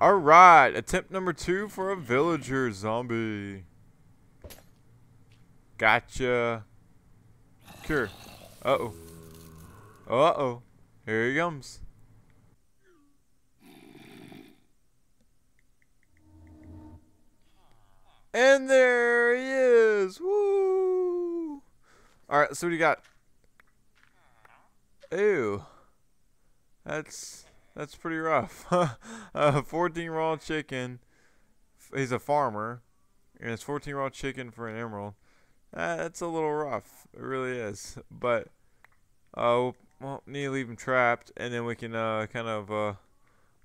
Alright, attempt number 2 for a villager zombie. Gotcha. Cure. Uh-oh. Uh-oh. Here he comes. And there he is. Woo! Alright, so what do you got? Ew. That's pretty rough. 14 raw chicken. He's a farmer. And it's 14 raw chicken for an emerald. That's a little rough. It really is. But, well, need to leave him trapped. And then we can,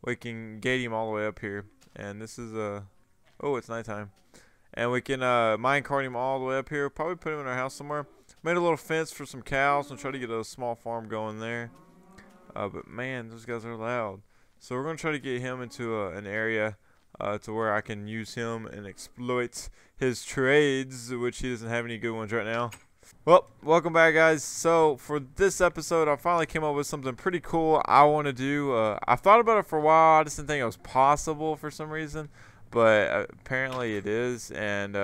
we can gate him all the way up here. And this is, oh, it's nighttime. And we can, minecart him all the way up here. Probably put him in our house somewhere. Made a little fence for some cows and try to get a small farm going there. But man, those guys are loud. So we're going to try to get him into an area to where I can use him and exploit his trades, which he doesn't have any good ones right now. Well, welcome back, guys. So for this episode, I finally came up with something pretty cool I want to do. I thought about it for a while. I just didn't think it was possible for some reason. But apparently it is, and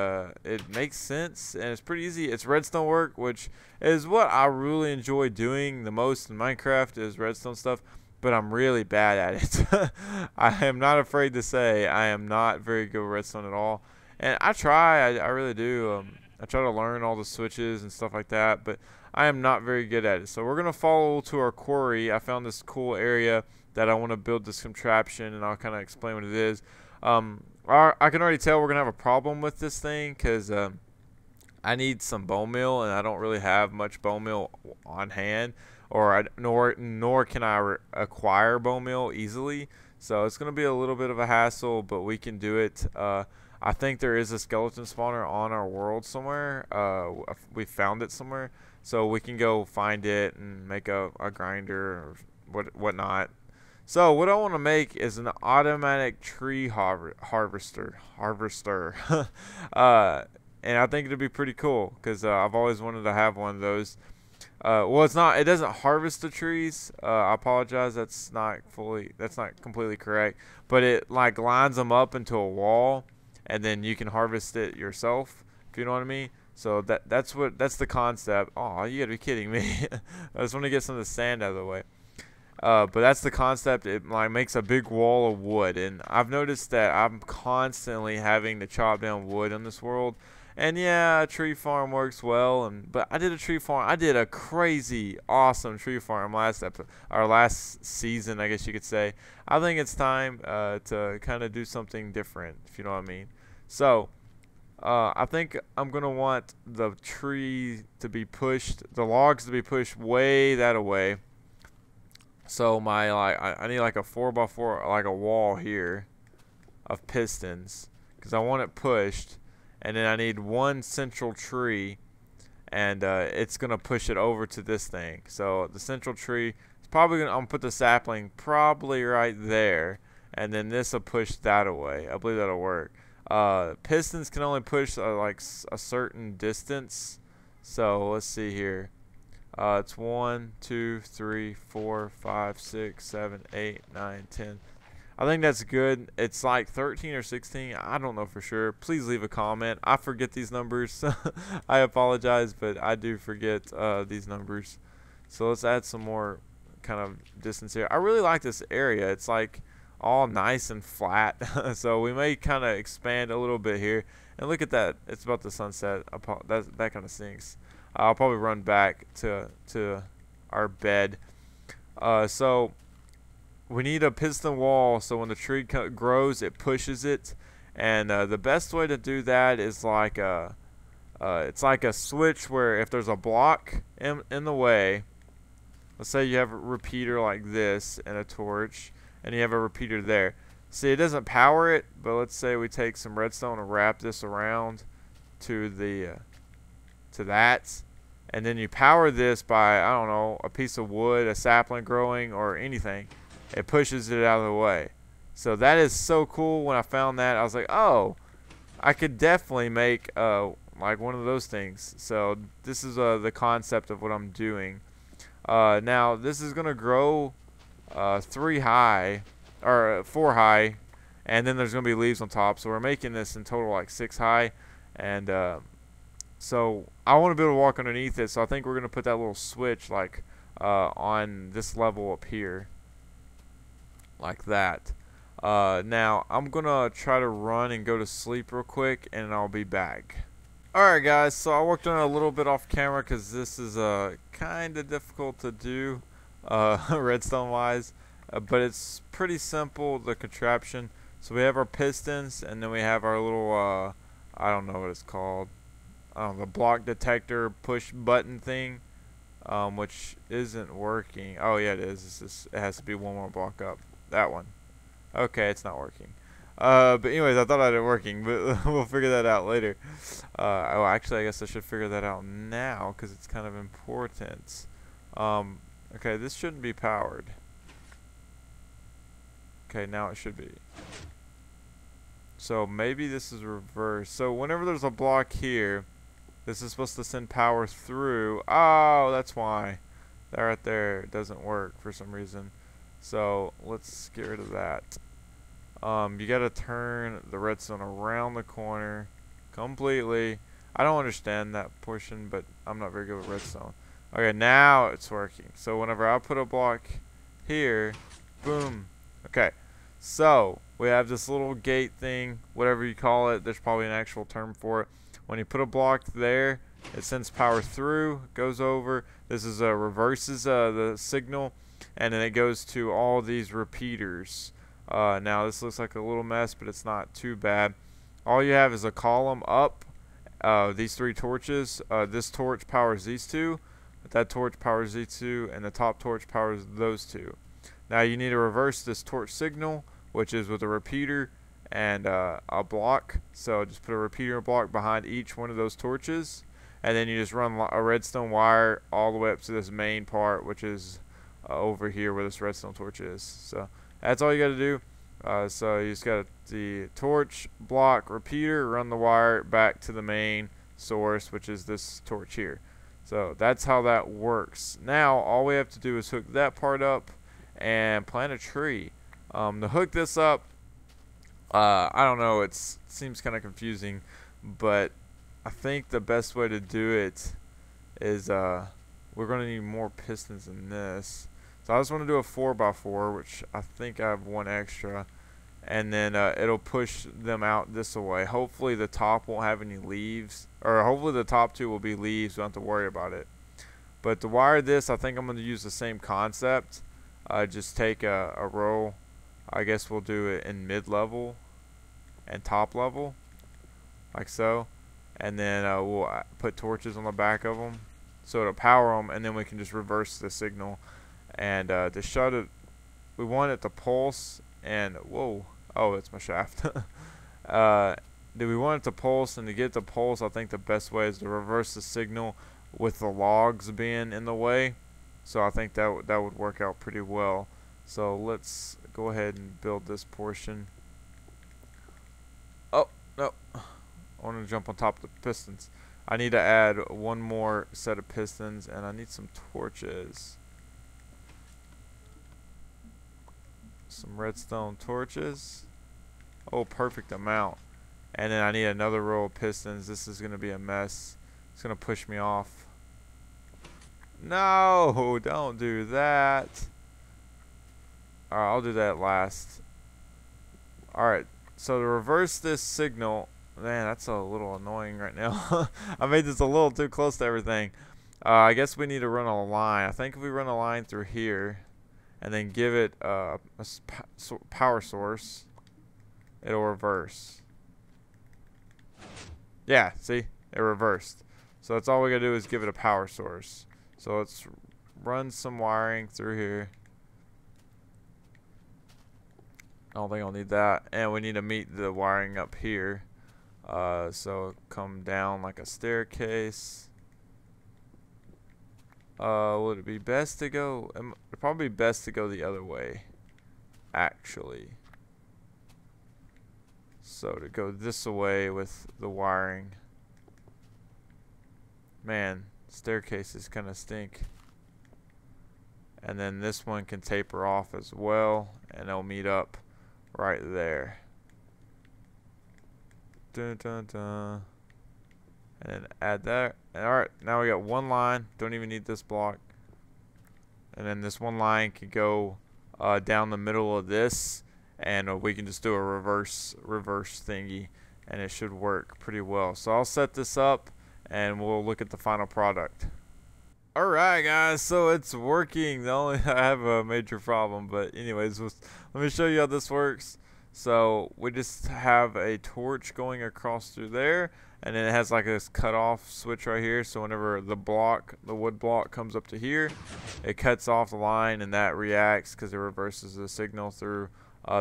it makes sense, and it's pretty easy. It's redstone work, which is what I really enjoy doing the most in Minecraft, is redstone stuff, but I'm really bad at it. I am not afraid to say I am not very good with redstone at all, and I try, I really do. I try to learn all the switches and stuff like that, but I am not very good at it. So we're going to follow to our quarry. I found this cool area that I want to build this contraption, and I'll kind of explain what it is. I can already tell we're going to have a problem with this thing because I need some bone meal, and I don't really have much bone meal on hand, or nor can I acquire bone meal easily. So it's going to be a little bit of a hassle, but we can do it. I think there is a skeleton spawner on our world somewhere. We found it somewhere, so we can go find it and make a grinder or whatnot. So what I want to make is an automatic tree harvester. And I think it'd be pretty cool because I've always wanted to have one of those. Well, it doesn't harvest the trees. I apologize. That's not completely correct. But it like lines them up into a wall, and then you can harvest it yourself, if you know what I mean. So that's the concept. Oh, you gotta be kidding me. I just want to get some of the sand out of the way. But that's the concept. It like makes a big wall of wood, and I've noticed that I'm constantly having to chop down wood in this world. And yeah, a tree farm works well, but I did a tree farm. I did a crazy awesome tree farm last season, I guess you could say. I think it's time to kind of do something different, if you know what I mean. So I think I'm gonna want the tree to be pushed, the logs to be pushed way that away. So I need like a 4x4, like a wall here of pistons, because I want it pushed, and then I need one central tree, and it's gonna push it over to this thing. So the central tree is probably I'm gonna put the sapling probably right there, and then this will push that away. I believe that'll work. Pistons can only push like a certain distance. So let's see here. It's 1, 2, 3, 4, 5, 6, 7, 8, 9, 10. I think that's good. It's like 13 or 16. I don't know for sure. Please leave a comment. I forget these numbers. I apologize, but I do forget these numbers. So let's add some more kind of distance here. I really like this area. It's like all nice and flat. So we may kind of expand a little bit here. And look at that. It's about the sunset. That kind of stinks. I'll probably run back to our bed. So we need a piston wall, so when the tree grows, it pushes it. And the best way to do that is like it's like a switch where if there's a block in the way, let's say you have a repeater like this and a torch, and you have a repeater there. See, it doesn't power it, but let's say we take some redstone and wrap this around to that, and then you power this by, I don't know, a piece of wood, a sapling growing, or anything. It pushes it out of the way. So that is so cool. When I found that, I was like, oh, I could definitely make like one of those things. So this is the concept of what I'm doing. Now this is gonna grow 4 high, and then there's gonna be leaves on top. So we're making this in total like 6 high, and so I want to be able to walk underneath it. So I think we're gonna put that little switch like on this level up here, like that. Now I'm gonna try to run and go to sleep real quick, and I'll be back. Alright guys, so I worked on it a little bit off camera because this is kind of difficult to do redstone wise, but it's pretty simple, the contraption. So we have our pistons, and then we have our little I don't know what it's called, the block detector push button thing, which isn't working. Oh yeah, it is. It's just, it has to be one more block up. That one. Okay, it's not working. But anyways, I thought I had it working, but we'll figure that out later. Oh, actually, I guess I should figure that out now because it's kind of important. Okay, this shouldn't be powered. Okay, now it should be. So maybe this is reversed. So whenever there's a block here, this is supposed to send power through. Oh, that's why. That right there doesn't work for some reason. So let's get rid of that. You gotta turn the redstone around the corner completely. I don't understand that portion, but I'm not very good with redstone. Okay, now it's working. So whenever I put a block here, boom. Okay, so we have this little gate thing, whatever you call it. There's probably an actual term for it. When you put a block there, it sends power through, goes over. This is reverses the signal, and then it goes to all these repeaters. Now this looks like a little mess, but it's not too bad. All you have is a column up, these 3 torches. This torch powers these 2, that torch powers these 2, and the top torch powers those 2. Now you need to reverse this torch signal, which is with a repeater and a block. So just put a repeater block behind each one of those torches, and then you just run a redstone wire all the way up to this main part, which is over here where this redstone torch is. So that's all you got to do. So you just got the torch, block, repeater, run the wire back to the main source, which is this torch here. So that's how that works. Now all we have to do is hook that part up and plant a tree. To hook this up, I don't know, it seems kind of confusing, but I think the best way to do it is we're going to need more pistons than this. So I just want to do a 4x4, which I think I have 1 extra, and then it'll push them out this way. Hopefully the top won't have any leaves, or hopefully the top 2 will be leaves. We don't have to worry about it. But to wire this, I think I'm going to use the same concept. Just take a row. I guess we'll do it in mid-level and top level, like so. And then we'll put torches on the back of them, so it'll power them, and then we can just reverse the signal. And to shut it, we want it to pulse, and whoa, oh, that's my shaft. Do we want it to pulse? And to get it to pulse, I think the best way is to reverse the signal with the logs being in the way. So I think that would work out pretty well. So let's go ahead and build this portion. Oh no, I want to jump on top of the pistons. I need to add 1 more set of pistons, and I need some torches. Some redstone torches. Oh, perfect amount. And then I need another row of pistons. This is going to be a mess. It's going to push me off. No, don't do that. Alright, I'll do that last. Alright, so to reverse this signal, man, that's a little annoying right now. I made this a little too close to everything. I guess we need to run a line. I think if we run a line through here, and then give it a power source, it'll reverse. Yeah, see? It reversed. So that's all we gotta do is give it a power source. So let's run some wiring through here. I don't think I'll need that. And we need to meet the wiring up here. So come down like a staircase. Would it be best to go? It'd probably be best to go the other way, actually. So to go this way with the wiring. Man, staircases kind of stink. And then this one can taper off as well, and it'll meet up right there. Dun, dun, dun. And then add that. And alright, now we got one line. Don't even need this block. And then this one line can go down the middle of this, and we can just do a reverse thingy, and it should work pretty well. So I'll set this up, and we'll look at the final product. Alright guys, so it's working. I have a major problem, but anyways, let me show you how this works. So we just have a torch going across through there, and then it has like this cutoff switch right here. So whenever the wood block comes up to here, it cuts off the line, and that reacts because it reverses the signal through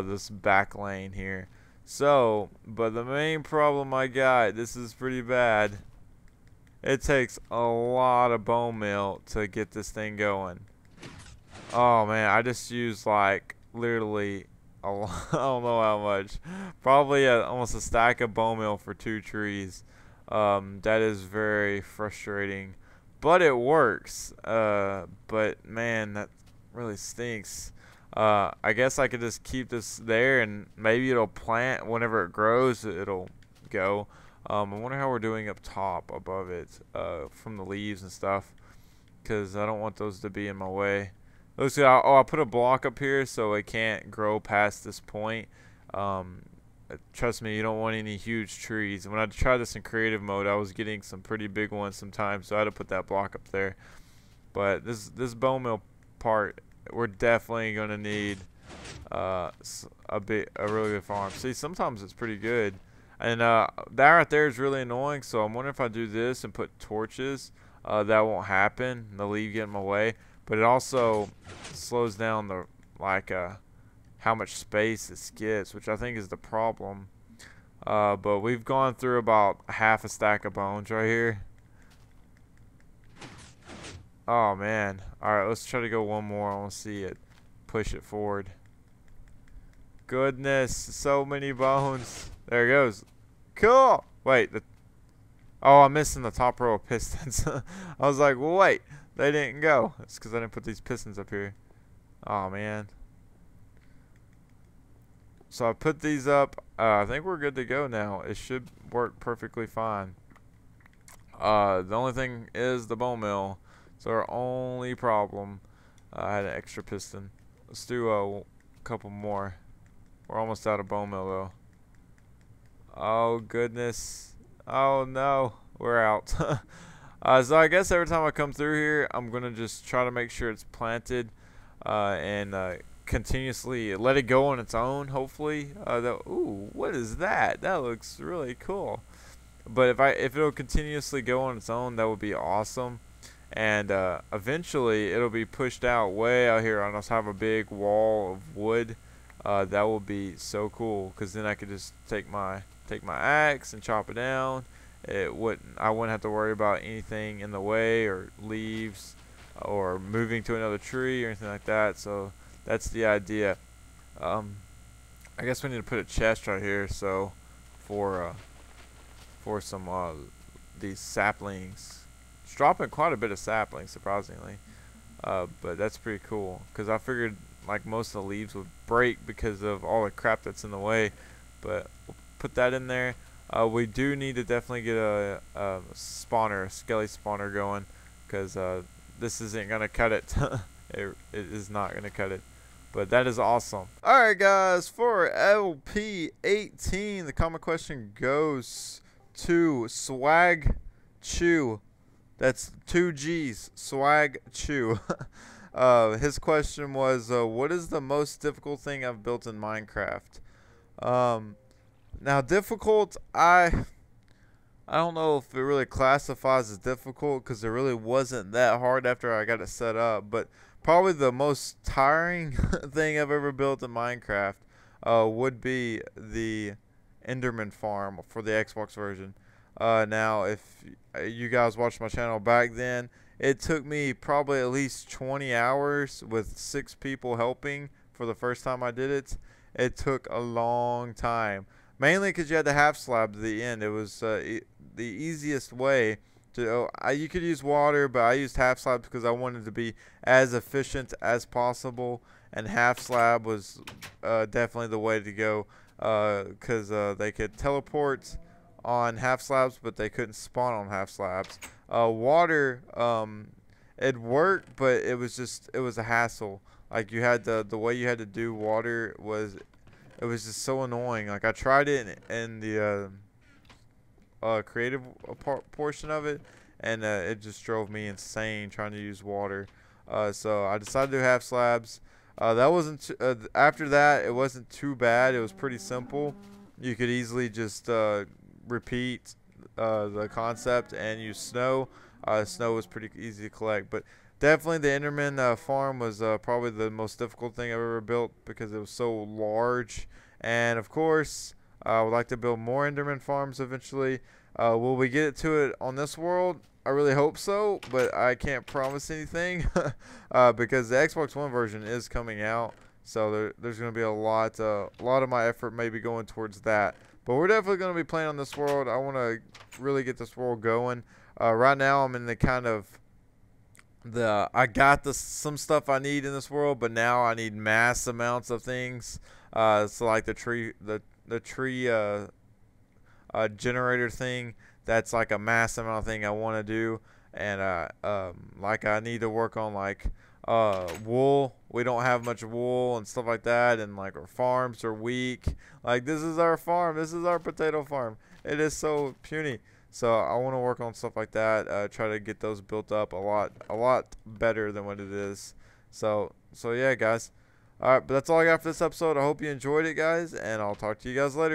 this back lane here. So, but the main problem I got, this is pretty bad. It takes a lot of bone meal to get this thing going. Oh man, I just used like literally a lot, I don't know how much. Probably almost a stack of bone meal for 2 trees. That is very frustrating, but it works. But man, that really stinks. I guess I could just keep this there, and maybe it'll plant whenever it grows. It'll go. I wonder how we're doing up top above it from the leaves and stuff, because I don't want those to be in my way. Looks like I'll put a block up here so it can't grow past this point. Trust me, you don't want any huge trees. When I tried this in creative mode, I was getting some pretty big ones sometimes, so I had to put that block up there. But this bone meal part, we're definitely gonna need a really good farm. See, sometimes it's pretty good. And that right there is really annoying, so I'm wondering if I do this and put torches, that won't happen. The leaf get in my way, but it also slows down the how much space it gets, which I think is the problem. But we've gone through about half a stack of bones right here. Oh man! All right, let's try to go one more. I want to see it, push it forward. Goodness, so many bones. There it goes. Cool. Wait. Oh, I'm missing the top row of pistons. I was like, well, wait. They didn't go. It's because I didn't put these pistons up here. Oh, man. So I put these up. I think we're good to go now. It should work perfectly fine. The only thing is the bone meal. So our only problem. I had an extra piston. Let's do a couple more. We're almost out of bone meal though. Oh goodness. Oh no. We're out. So I guess every time I come through here, I'm gonna just try to make sure it's planted and continuously let it go on its own. Hopefully. Ooh, what is that? That looks really cool. But if it'll continuously go on its own, that would be awesome. And eventually it'll be pushed out way out here, and I'll have a big wall of wood. That will be so cool, because then I could just take my axe and chop it down. I wouldn't have to worry about anything in the way, or leaves, or moving to another tree or anything like that. So that's the idea. I guess we need to put a chest right here, so for some these saplings. It's dropping quite a bit of saplings, surprisingly. But that's pretty cool, because I figured like most of the leaves would break because of all the crap that's in the way. But we'll put that in there. We do need to definitely get a spawner, a skelly spawner going, because this isn't gonna cut it. It is not gonna cut it. But that is awesome. Alright guys, for LP18, the comment question goes to Swag Chew. That's 2 G's, Swag Chew. His question was, what is the most difficult thing I've built in Minecraft? Now difficult, I don't know if it really classifies as difficult, because it really wasn't that hard after I got it set up. But probably the most tiring thing I've ever built in Minecraft would be the Enderman farm for the Xbox version. Now, if you guys watched my channel back then, it took me probably at least 20 hours with 6 people helping for the first time I did it. It took a long time, mainly because you had to half slab to the end. It was the easiest way to. You could use water, but I used half slab because I wanted to be as efficient as possible, and half slab was definitely the way to go, because they could teleport on half slabs, but they couldn't spawn on half slabs. Water, it worked, but it was a hassle. Like you had the way you had to do water was it was just so annoying. Like I tried it in the creative portion of it, and it just drove me insane trying to use water. So I decided to do half slabs. That wasn't after that. It wasn't too bad. It was pretty simple. You could easily just repeat the concept and use snow. Snow was pretty easy to collect, but definitely the Enderman farm was probably the most difficult thing I've ever built because it was so large. And of course, I would like to build more Enderman farms eventually. Will we get to it on this world? I really hope so, but I can't promise anything because the Xbox One version is coming out. So there's going to be a lot of my effort maybe going towards that. But we're definitely going to be playing on this world. I want to really get this world going. Right now I'm in the kind of I got some stuff I need in this world, but now I need mass amounts of things. So like the tree generator thing, that's like a mass amount of thing I want to do. And like I need to work on like wool. We don't have much wool and stuff like that, and like our farms are weak. Like this is our farm, this is our potato farm. It is so puny. So I want to work on stuff like that, try to get those built up a lot better than what it is. So yeah, guys. All right, but that's all I got for this episode. I hope you enjoyed it, guys, and I'll talk to you guys later.